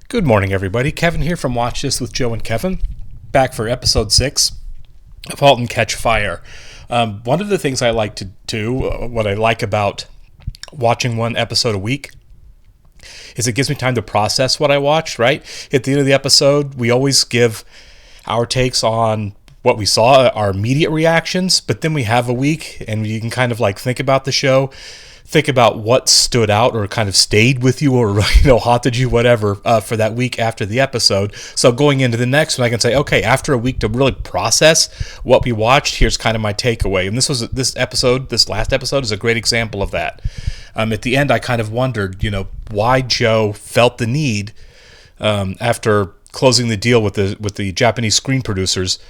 Good morning, everybody. Kevin here from Watch This with Joe and Kevin, back for episode 6 of Halt and Catch Fire. One of the things I like to do, what I like about watching one episode a week, is it gives me time to process what I watched, right? At the end of the episode, we always give our takes on what we saw, our immediate reactions, but then we have a week and you can kind of like think about the show, think about what stood out or kind of stayed with you or haunted you, whatever, for that week after the episode. So going into the next one, I can say, okay, after a week to really process what we watched, here's kind of my takeaway. And this last episode is a great example of that. At the end, I kind of wondered, why Joe felt the need after closing the deal with the Japanese screen producers,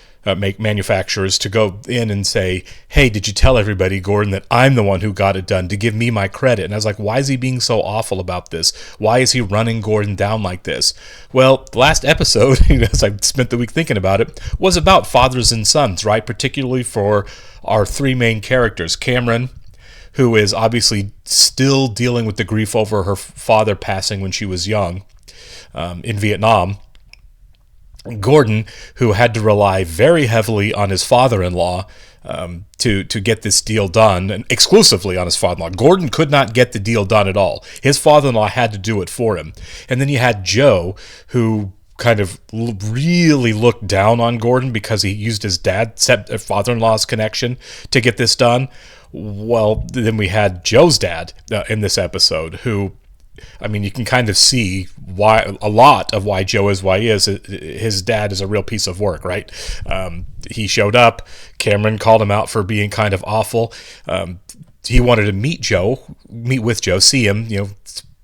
manufacturers, to go in and say, hey, did you tell everybody, Gordon, that I'm the one who got it done, to give me my credit? And I was like, why is he being so awful about this? Why is he running Gordon down like this? Well, the last episode, as I spent the week thinking about it, was about fathers and sons, right? Particularly for our three main characters. Cameron, who is obviously still dealing with the grief over her father passing when she was young in Vietnam. Gordon, who had to rely very heavily on his father-in-law to get this deal done, and exclusively on his father-in-law. Gordon could not get the deal done at all. His father-in-law had to do it for him. And then you had Joe, who kind of really looked down on Gordon because he used his father-in-law's connection to get this done. Well, then we had Joe's dad in this episode, who, I mean, you can kind of see a lot of why Joe is why he is. His dad is a real piece of work, right? He showed up. Cameron called him out for being kind of awful. He wanted to meet with Joe, see him,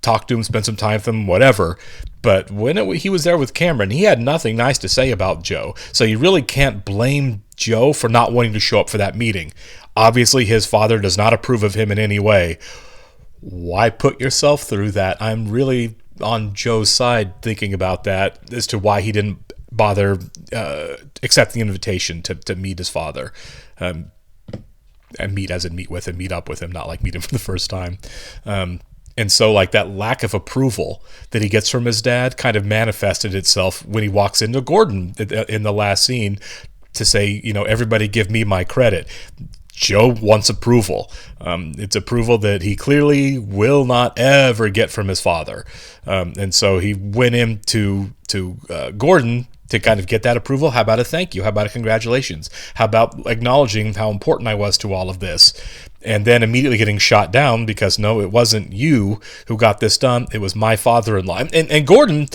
talk to him, spend some time with him, whatever. But when he was there with Cameron, he had nothing nice to say about Joe. So you really can't blame Joe for not wanting to show up for that meeting. Obviously, his father does not approve of him in any way. Why put yourself through that? I'm really on Joe's side thinking about that as to why he didn't bother accepting the invitation to meet his father. And meet as in meet with him, meet up with him, not like meet him for the first time. And so like that lack of approval that he gets from his dad kind of manifested itself when he walks into Gordon in the last scene to say, everybody give me my credit. Joe wants approval. It's approval that he clearly will not ever get from his father. And so he went in to Gordon to kind of get that approval. How about a thank you? How about a congratulations? How about acknowledging how important I was to all of this? And then immediately getting shot down because, no, it wasn't you who got this done. It was my father-in-law. And Gordon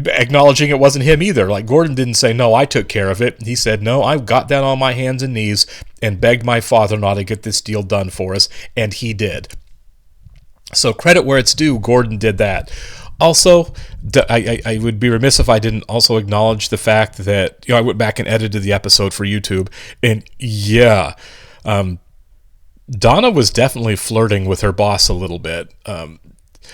acknowledging it wasn't him either. Like, Gordon didn't say, no, I took care of it. He said, no, I got down on my hands and knees and begged my father-in-law to get this deal done for us, and he did. So credit where it's due, Gordon did that. Also, I would be remiss if I didn't also acknowledge the fact that, I went back and edited the episode for YouTube, and Donna was definitely flirting with her boss a little bit.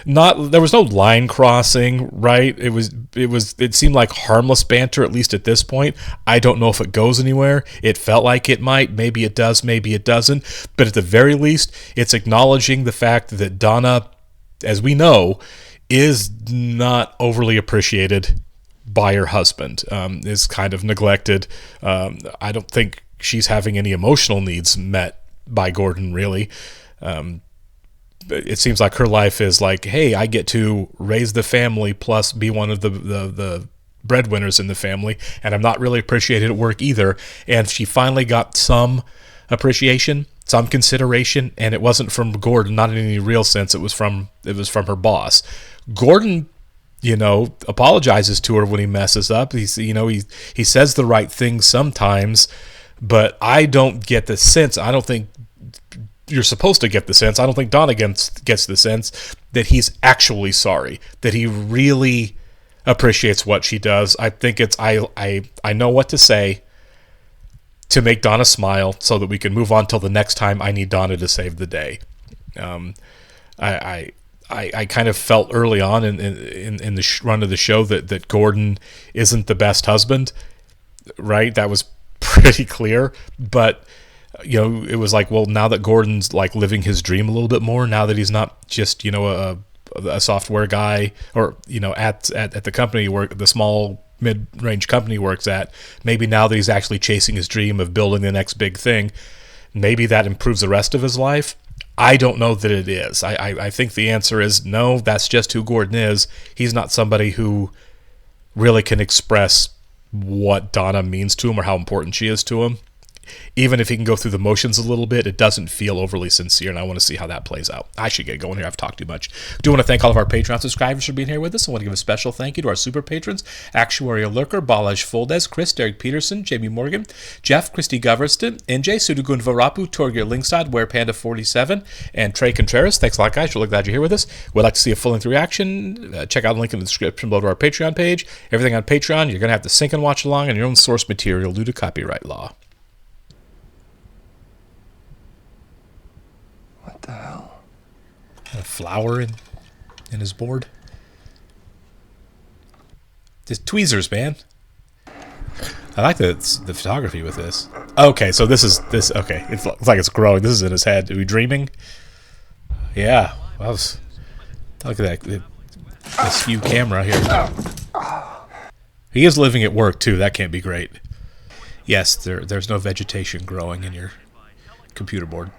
There was no line crossing, right? It seemed like harmless banter, at least at this point. I don't know if it goes anywhere. It felt like it might. Maybe it does, maybe it doesn't. But at the very least, it's acknowledging the fact that Donna, as we know, is not overly appreciated by her husband, is kind of neglected. I don't think she's having any emotional needs met by Gordon, really. It seems like her life is like, hey, I get to raise the family plus be one of the breadwinners in the family, and I'm not really appreciated at work either. And she finally got some appreciation, some consideration, and it wasn't from Gordon, not in any real sense. It was from her boss. Gordon, apologizes to her when he messes up. He says the right things sometimes, but I don't get the sense. I don't think you're supposed to get the sense. I don't think Donna gets the sense that he's actually sorry, that he really appreciates what she does. I think it's I know what to say to make Donna smile so that we can move on till the next time I need Donna to save the day. I kind of felt early on in the run of the show that Gordon isn't the best husband, right? That was pretty clear, but it was like, well, now that Gordon's like living his dream a little bit more, now that he's not just a a software guy, or at the company the small mid-range company he works at. Maybe now that he's actually chasing his dream of building the next big thing, maybe that improves the rest of his life. I don't know that it is. I think the answer is no, that's just who Gordon is. He's not somebody who really can express what Donna means to him or how important she is to him. Even if he can go through the motions a little bit, it doesn't feel overly sincere, and I want to see how that plays out. I should get going here. I've talked too much. Do want to thank all of our Patreon subscribers for being here with us. I want to give a special thank you to our super patrons: Actuarial Lurker, Balazs Foldes, Chris, Derek Peterson, Jamie Morgan, Jeff, Christy Goverston, NJ, Sudugun Varapu, Torgir Lingside, WerePanda47, and Trey Contreras. Thanks a lot, guys. Really glad you're here with us. We'd like to see a full-length reaction. Check out the link in the description below to our Patreon page. Everything on Patreon, you're going to have to sync and watch along on your own source material due to copyright law. What the hell? A flower in his board. Just tweezers, man. I like the photography with this. Okay, so this. Okay, it looks like it's growing. This is in his head. Are we dreaming? Yeah. Well, look at that. This Hue camera here. He is living at work too. That can't be great. Yes, there's no vegetation growing in your computer board.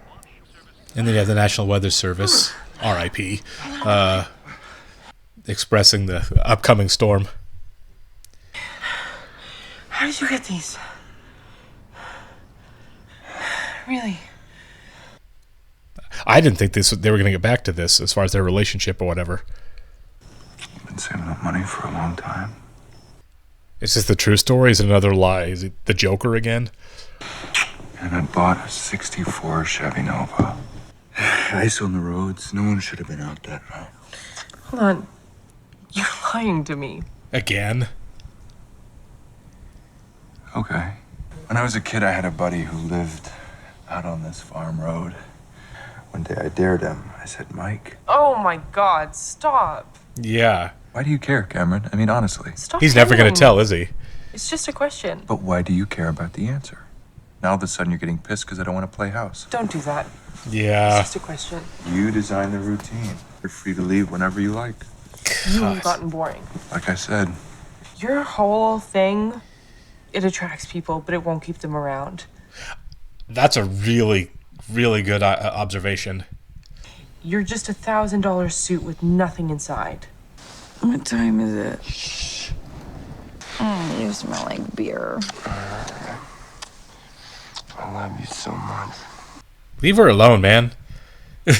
And then you have the National Weather Service, RIP, expressing the upcoming storm. How did you get these? Really? I didn't think they were going to get back to this as far as their relationship or whatever. You've been saving up money for a long time. Is this the true story? Is it another lie? Is it the Joker again? And I bought a 64 Chevy Nova. Ice on the roads. No one should have been out that night. Hold on. You're lying to me. Again? Okay. When I was a kid, I had a buddy who lived out on this farm road. One day I dared him. I said, Mike. Oh my God, stop. Yeah. Why do you care, Cameron? I mean, honestly. Stop. He's never going to tell, is he? It's just a question. But why do you care about the answer? Now all of a sudden you're getting pissed because I don't want to play house. Don't do that. Yeah. It's just a question. You design the routine. You're free to leave whenever you like. You've gotten boring. Like I said. Your whole thing, it attracts people, but it won't keep them around. That's a really, really good observation. You're just $1,000 suit with nothing inside. What time is it? You smell like beer. I love you so much. Leave her alone, man. I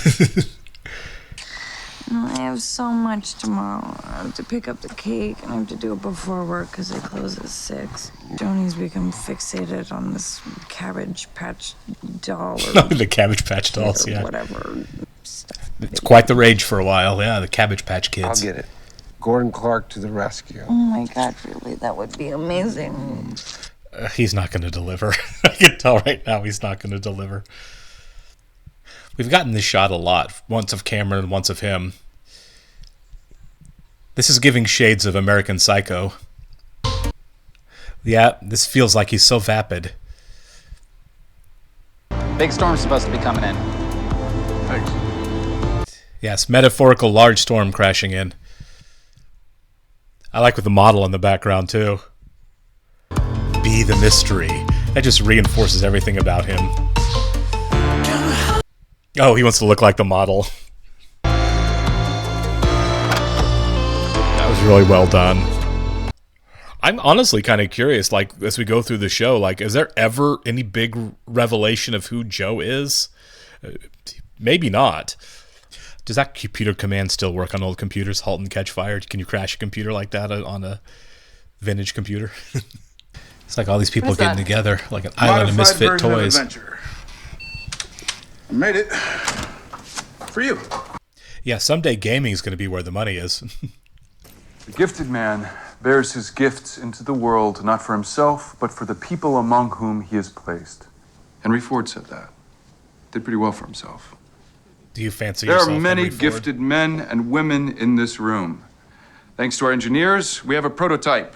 have so much tomorrow. I have to pick up the cake, and I have to do it before work because they close at 6. Joni's become fixated on this Cabbage Patch doll. Or The Cabbage Patch dolls, yeah. Whatever stuff. It's quite the rage for a while, yeah, the Cabbage Patch Kids. I'll get it. Gordon Clark to the rescue. Oh my God, really? That would be amazing. He's not going to deliver. I can tell right now he's not going to deliver. We've gotten this shot a lot. Once of Cameron and once of him. This is giving shades of American Psycho. Yeah, this feels like he's so vapid. Big storm's supposed to be coming in. Thanks. Yes, metaphorical large storm crashing in. I like with the model in the background, too. Be the mystery. That just reinforces everything about him. Oh, he wants to look like the model. That was really well done. I'm honestly kind of curious, like, as we go through the show, like, is there ever any big revelation of who Joe is? Maybe not. Does that computer command still work on old computers? Halt and catch fire? Can you crash a computer like that on a vintage computer? It's like all these people getting together, like an island of misfit toys. I made it for you. Yeah, someday gaming is going to be where the money is. The gifted man bears his gifts into the world, not for himself, but for the people among whom he is placed. Henry Ford said that. Did pretty well for himself. Do you fancy There yourself are many Henry Ford? gifted men and women in this room. Thanks to our engineers, we have a prototype.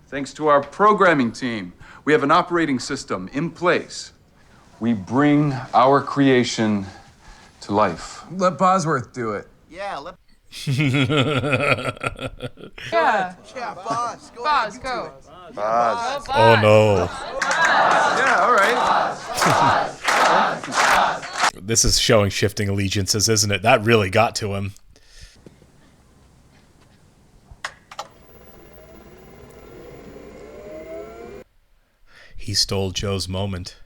Thanks to our programming team, we have an operating system in place. We bring our creation to life. Let Bosworth do it. Yeah. Boss, go. Boz. Oh no. Yeah, all right. This is showing shifting allegiances, isn't it? That really got to him. He stole Joe's moment.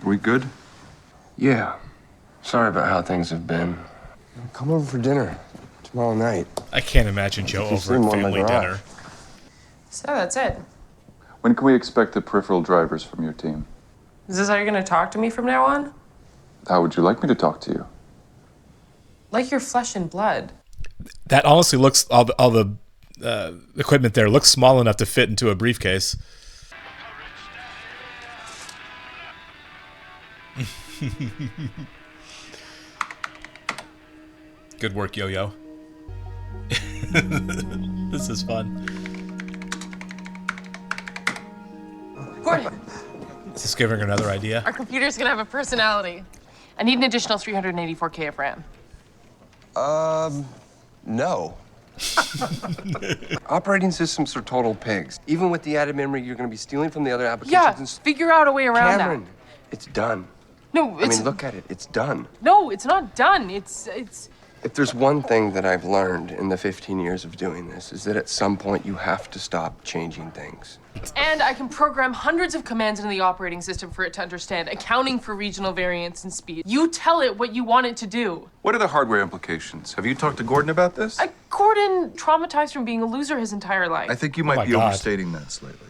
Are we good? Yeah. Sorry about how things have been. Come over for dinner tomorrow night. I can't imagine Joe You over seem at more family like a dinner. rock. So that's it. When can we expect the peripheral drivers from your team? Is this how you're gonna talk to me from now on? How would you like me to talk to you? Like your flesh and blood. That honestly looks, all the equipment there looks small enough to fit into a briefcase. Good work, Yo-Yo. This is fun. Gordon, Is this giving her another idea? our computer's gonna have a personality. I need an additional 384K of RAM. No. Operating systems are total pigs. Even with the added memory, you're going to be stealing from the other applications. Yeah, and figure out a way around Cameron, it's done. that. No, I it's mean, look at it. It's done. no, it's not done. It's If there's one thing that I've learned in the 15 years of doing this, is that at some point you have to stop changing things. and I can program hundreds of commands into the operating system for it to understand, accounting for regional variance and speed. You tell it what you want it to do. What are the hardware implications? Have you talked to Gordon about this? Gordon, traumatized from being a loser his entire life. I think you my might be God. overstating that slightly.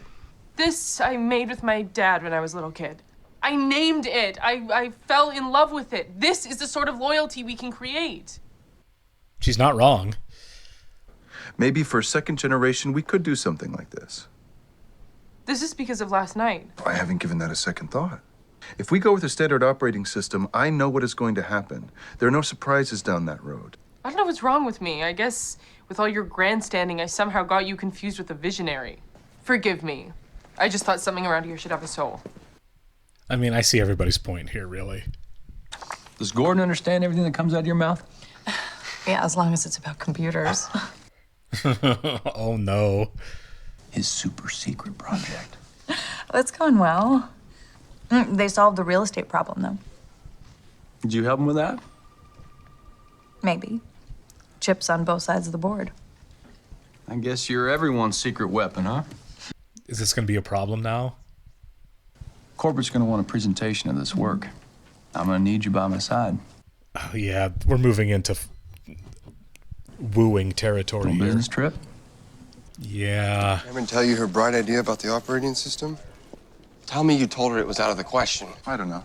This I made with my dad when I was a little kid. I named it. I fell in love with it. This is the sort of loyalty we can create. She's not wrong. Maybe for second generation, we could do something like this. This is because of last night. I haven't given that a second thought. If we go with a standard operating system, I know what is going to happen. There are no surprises down that road. I don't know what's wrong with me. I guess with all your grandstanding, I somehow got you confused with a visionary. Forgive me. I just thought something around here should have a soul. I mean, I see everybody's point here, really. Does Gordon understand everything that comes out of your mouth? Yeah, as long as it's about computers. Oh no. His super secret project. It's going well. They solved the real estate problem, though. Did you help him with that? Maybe. Chips on both sides of the board. I guess you're everyone's secret weapon, huh? Is this going to be a problem now? Corporate's gonna want a presentation of this work. I'm gonna need you by my side. Oh, yeah, we're moving into wooing territory Little here. business trip? Yeah. Cameron tell you her bright idea about the operating system? Tell me you told her it was out of the question. I don't know.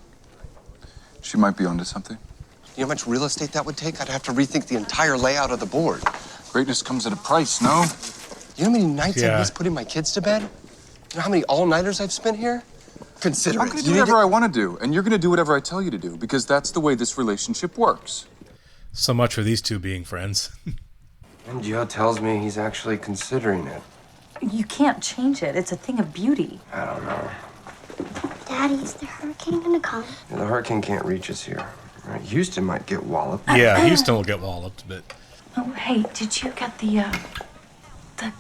She might be onto something. You know how much real estate that would take? I'd have to rethink the entire layout of the board. Greatness comes at a price, no? You know how many nights Yeah. I've missed putting my kids to bed? You know how many all-nighters I've spent here? Consider I'm it. gonna You do need whatever to- I want to do, and you're gonna do whatever I tell you to do, because that's the way this relationship works. So much for these two being friends. And Joe tells me he's actually considering it. You can't change it. It's a thing of beauty. I don't know. Daddy, is the hurricane gonna come? The hurricane can't reach us here. Right, Houston might get walloped. Yeah, Houston will get walloped, but Oh, hey, did you get the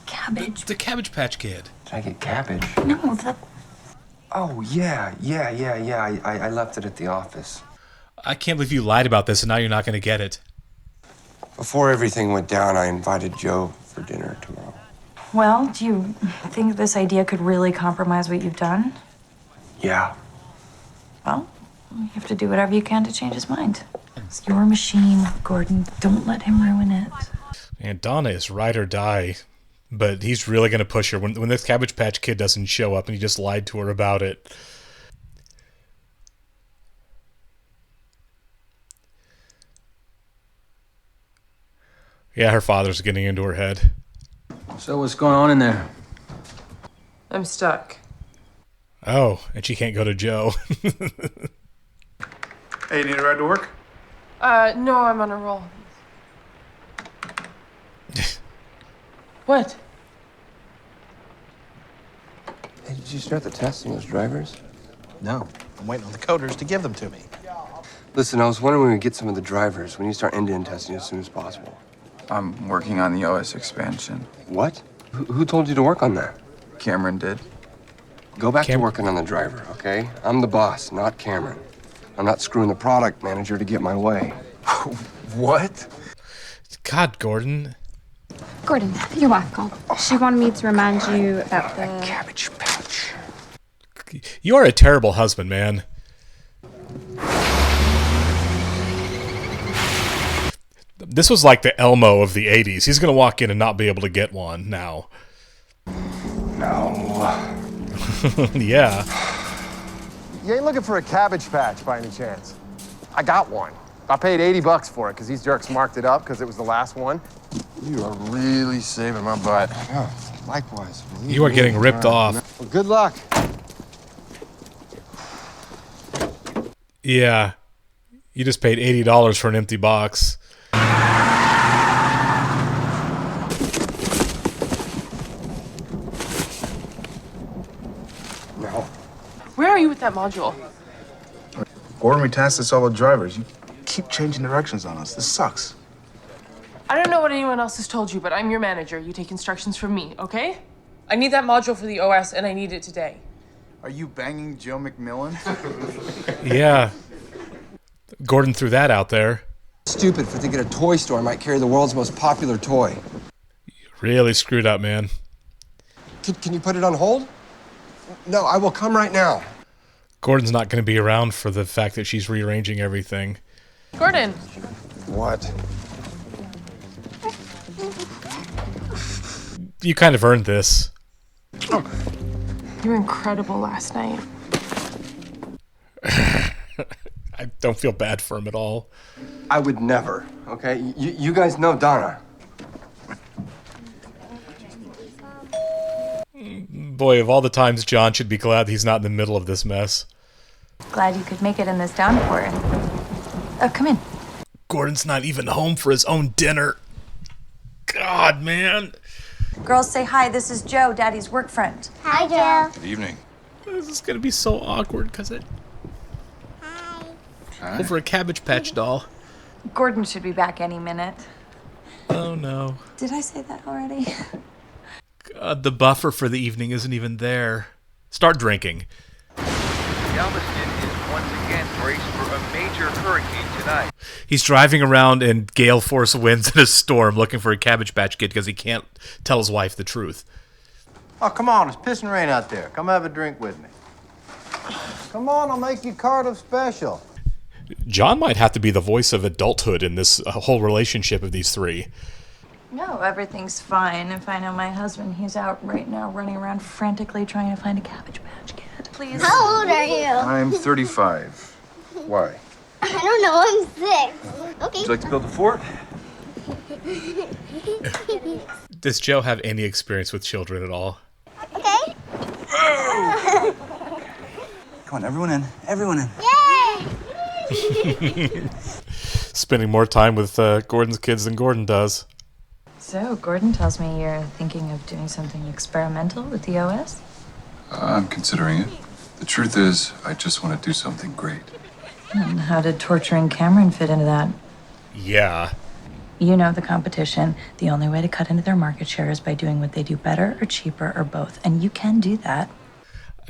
cabbage? the Cabbage Patch Kid. Did I get cabbage? No, the Oh, yeah. I left it at the office. I can't believe you lied about this and now you're not going to get it. Before everything went down, I invited Joe for dinner tomorrow. Well, do you think this idea could really compromise what you've done? Yeah. Well, you have to do whatever you can to change his mind. It's your machine, Gordon. Don't let him ruin it. And Donna is ride or die, but he's really going to push her. When this Cabbage Patch Kid doesn't show up and he just lied to her about it. Yeah, her father's getting into her head. So what's going on in there? I'm stuck. Oh, and she can't go to Joe. Hey, you need a ride to work? No, I'm on a roll. What? Hey, Did you start the test on those drivers? No, I'm waiting on the coders to give them to me. Listen, I was wondering when we get some of the drivers, when you start end-to-end testing as soon as possible. I'm working on the OS expansion. What? Who told you to work on that? Cameron did. Go back to working on the driver, okay? I'm the boss, not Cameron. I'm not screwing the product manager to get my way. What? God, Gordon. Gordon, your wife called. She wanted me to remind you about the Cabbage Patch. You are a terrible husband, man. This was like the Elmo of the 80s. He's going to walk in and not be able to get one now. No. Yeah. You ain't looking for a Cabbage Patch by any chance? I got one. I paid $80 for it because these jerks marked it up because it was the last one. You are really saving my butt. Oh, likewise. You are getting ripped off. Well, good luck. Yeah. You just paid $80 for an empty box. No. Where are you with that module? Gordon, we tasked us all with drivers. You keep changing directions on us. This sucks. I don't know what anyone else has told you, but I'm your manager. You take instructions from me, okay? I need that module for the OS, and I need it today. Are you banging Joe McMillan? Yeah. Gordon threw that out there. Stupid for thinking a toy store might carry the world's most popular toy. Really screwed up, man. Can you put it on hold? No, I will come right now. Gordon's not going to be around for the fact that she's rearranging everything. Gordon. What? You kind of earned this. You were incredible last night. I don't feel bad for him at all. I would never, okay? You guys know Donna. Boy, of all the times, John should be glad he's not in the middle of this mess. Glad you could make it in this downpour. Oh, come in. Gordon's not even home for his own dinner. God, man. Girls, say hi. This is Joe, Daddy's work friend. Hi, Joe. Good evening. This is going to be so awkward because it... Hi. Over a Cabbage Patch doll. Gordon should be back any minute. Oh, no. Did I say that already? God, the buffer for the evening isn't even there. Start drinking. Galveston is once again braced for a major hurricane tonight. He's driving around in gale force winds in a storm looking for a Cabbage Patch Kid because he can't tell his wife the truth. Oh, come on. It's pissing rain out there. Come have a drink with me. Come on, I'll make you Cardiff special. John might have to be the voice of adulthood in this whole relationship of these three. No, everything's fine. If I know my husband, he's out right now running around frantically trying to find a Cabbage Patch Kid. Please. How old are you? I'm 35. Why? I don't know. I'm 6. Okay. Would you like to build a fort? Does Joe have any experience with children at all? Okay. Come on, everyone in. Everyone in. Yay! Spending more time with Gordon's kids than Gordon does. So, Gordon tells me you're thinking of doing something experimental with the OS? I'm considering it. The truth is, I just want to do something great. And how did torturing Cameron fit into that? Yeah. You know the competition. The only way to cut into their market share is by doing what they do better or cheaper or both. And you can do that.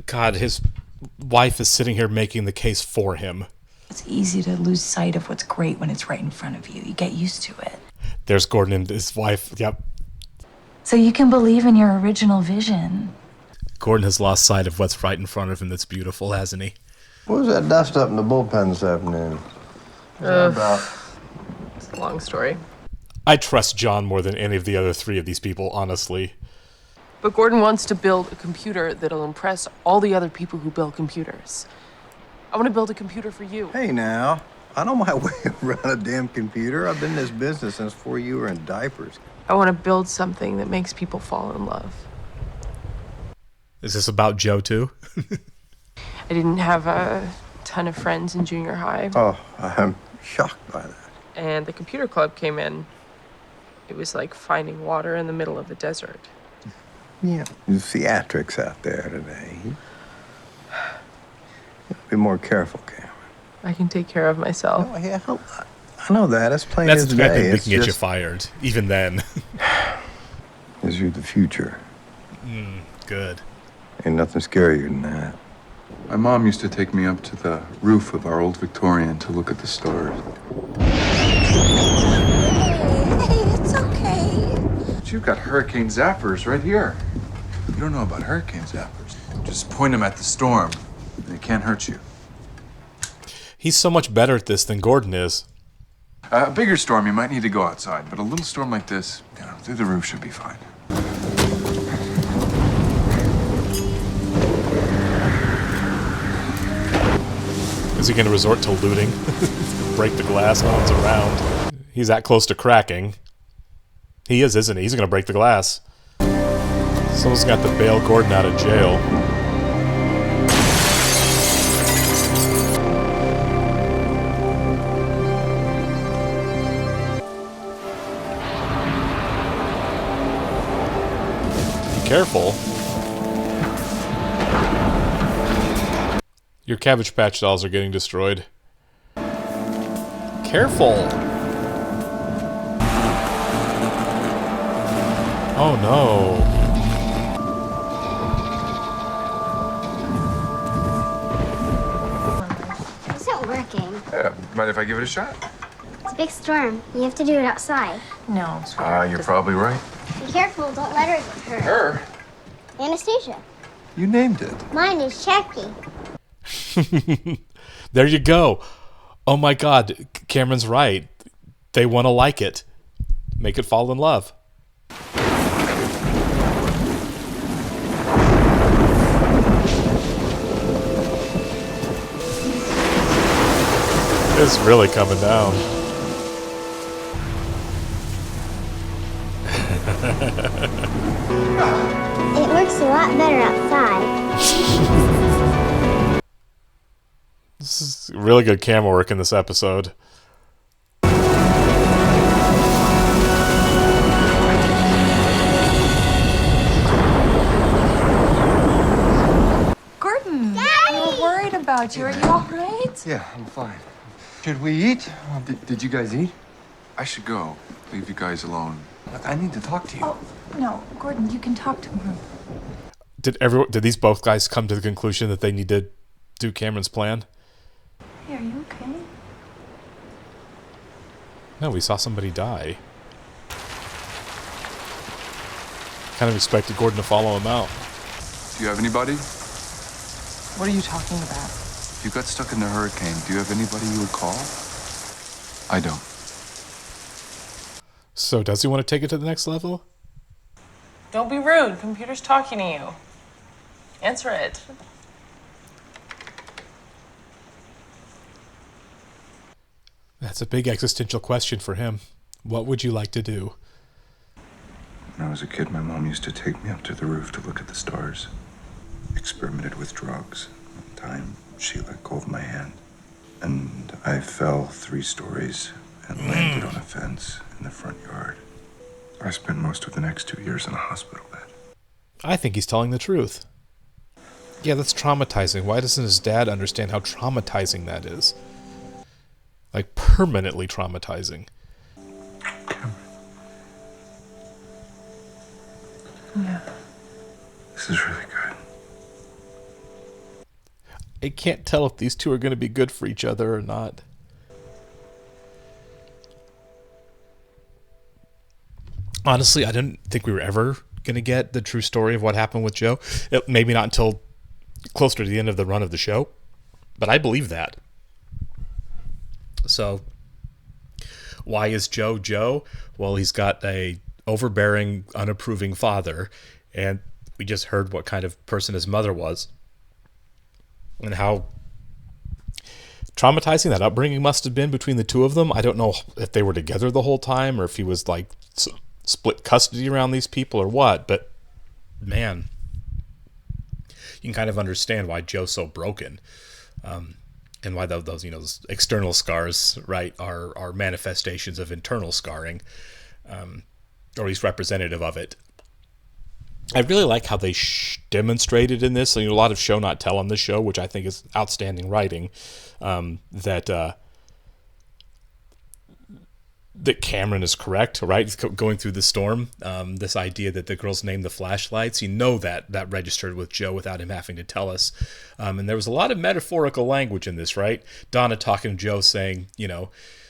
God, his wife is sitting here making the case for him. It's easy to lose sight of what's great when it's right in front of you. You get used to it. There's Gordon and his wife. Yep. So you can believe in your original vision. Gordon has lost sight of what's right in front of him that's beautiful, hasn't he? What was that dust up in the bullpen this afternoon? What's that about? It's a long story. I trust John more than any of the other three of these people, honestly. But Gordon wants to build a computer that'll impress all the other people who build computers. I want to build a computer for you. Hey, now. I know my way around a damn computer. I've been in this business since before you were in diapers. I want to build something that makes people fall in love. Is this about Joe, too? I didn't have a ton of friends in junior high. Oh, I'm shocked by that. And the computer club came in. It was like finding water in the middle of the desert. Yeah, there's theatrics out there today. Be more careful, Cam. I can take care of myself. Oh, yeah, I know that. It's plain That's as the kind of day. thing that It's can get you just, fired, even then. because you're the future. Good. Ain't nothing scarier than that. My mom used to take me up to the roof of our old Victorian to look at the stars. Hey, it's okay. But you've got hurricane zappers right here. You don't know about hurricane zappers. Just point them at the storm, and they can't hurt you. He's so much better at this than Gordon is. A bigger storm, you might need to go outside, but a little storm like this, through the roof should be fine. Is he going to resort to looting? Break the glass, no one's around. He's that close to cracking. He is, isn't he? He's going to break the glass. Someone's got to bail Gordon out of jail. Be careful. Your Cabbage Patch dolls are getting destroyed. Careful! Oh no. It's not working. Mind if I give it a shot? It's a big storm. You have to do it outside. No. You're probably right. Be careful. Don't let her get hurt. Her? Anastasia. You named it. Mine is Chucky. There you go. Oh my god, Cameron's right. They want to like it. Make it fall in love. It's really coming down. It works a lot better outside. This is really good camera work in this episode. Gordon, we're worried about you. Are you all right? Yeah, I'm fine. Should we eat? Did you guys eat? I should go. Leave you guys alone. Look, I need to talk to you. Oh, no, Gordon, you can talk to him. Did these both guys come to the conclusion that they need to do Cameron's plan? Hey, are you okay? No, we saw somebody die. Kind of expected Gordon to follow him out. Do you have anybody? What are you talking about? If you got stuck in the hurricane, do you have anybody you would call? I don't. So does he want to take it to the next level? Don't be rude. Computer's talking to you. Answer it. That's a big existential question for him. What would you like to do? When I was a kid, my mom used to take me up to the roof to look at the stars. Experimented with drugs. One time, she let go of my hand. And I fell 3 stories and landed on a fence in the front yard. I spent most of the next 2 years in a hospital bed. I think he's telling the truth. Yeah, that's traumatizing. Why doesn't his dad understand how traumatizing that is? Like, permanently traumatizing. Yeah. This is really good. I can't tell if these two are going to be good for each other or not. Honestly, I didn't think we were ever going to get the true story of what happened with Joe. Maybe not until closer to the end of the run of the show. But I believe that. So, why is Joe Joe? Well, he's got a overbearing, unapproving father. And we just heard what kind of person his mother was. And how traumatizing that upbringing must have been between the two of them. I don't know if they were together the whole time or if he was like split custody around these people or what. But man, you can kind of understand why Joe's so broken. And why those those external scars, right, are manifestations of internal scarring, or at least representative of it. I really like how they demonstrated in this. So, a lot of show not tell on this show, which I think is outstanding writing. That Cameron is correct, right? He's going through the storm. This idea that the girls named the flashlights, that registered with Joe without him having to tell us. And there was a lot of metaphorical language in this, right? Donna talking to Joe saying,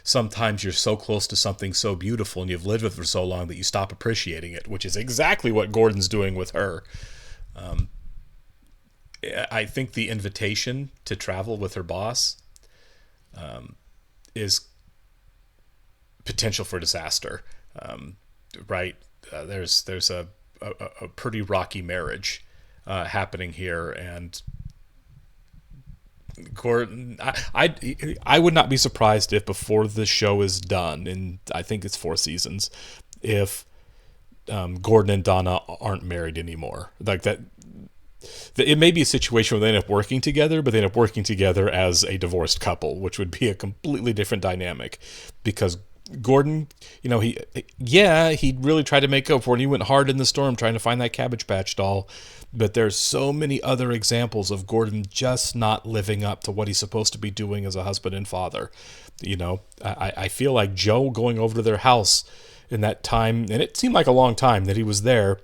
sometimes you're so close to something so beautiful and you've lived with it for so long that you stop appreciating it, which is exactly what Gordon's doing with her. I think the invitation to travel with her boss is potential for disaster, right? There's a pretty rocky marriage happening here, and Gordon, I would not be surprised if before the show is done, and I think it's 4 seasons, if Gordon and Donna aren't married anymore. Like that, it may be a situation where they end up working together, but they end up working together as a divorced couple, which would be a completely different dynamic, because Gordon, he really tried to make up for it. He went hard in the storm trying to find that Cabbage Patch doll. But there's so many other examples of Gordon just not living up to what he's supposed to be doing as a husband and father. I feel like Joe going over to their house in that time, and it seemed like a long time that he was there,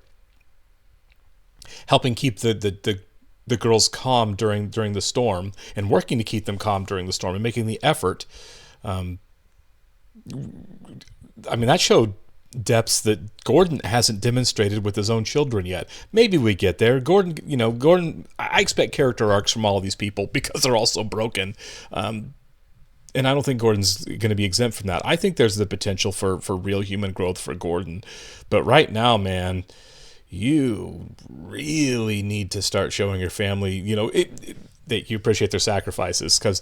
helping keep the girls calm during the storm, and working to keep them calm during the storm, and making the effort. That showed depths that Gordon hasn't demonstrated with his own children yet. Maybe we get there. Gordon, I expect character arcs from all of these people because they're all so broken. And I don't think Gordon's going to be exempt from that. I think there's the potential for real human growth for Gordon. But right now, man, you really need to start showing your family, that you appreciate their sacrifices, because,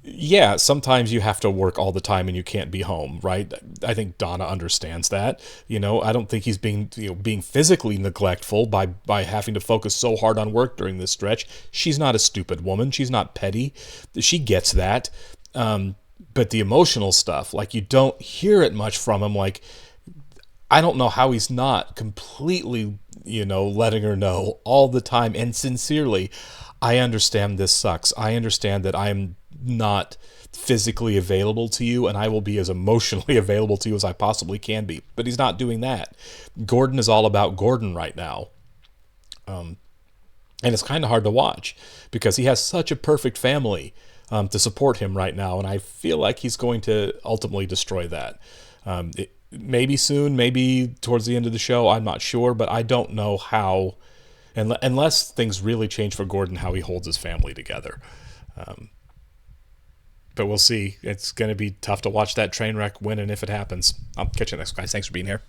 yeah, sometimes you have to work all the time and you can't be home, right? I think Donna understands that. I don't think he's being physically neglectful by having to focus so hard on work during this stretch. She's not a stupid woman. She's not petty. She gets that. But the emotional stuff, like, you don't hear it much from him. Like, I don't know how he's not completely, letting her know all the time and sincerely, I understand this sucks. I understand that I'm not physically available to you, and I will be as emotionally available to you as I possibly can be. But he's not doing that. Gordon is all about Gordon right now. And it's kind of hard to watch because he has such a perfect family to support him right now, and I feel like he's going to ultimately destroy that. Maybe soon, maybe towards the end of the show, I'm not sure, but I don't know how, unless things really change for Gordon, how he holds his family together. But we'll see. It's going to be tough to watch that train wreck win, and if it happens. I'll catch you next, guys. Thanks for being here.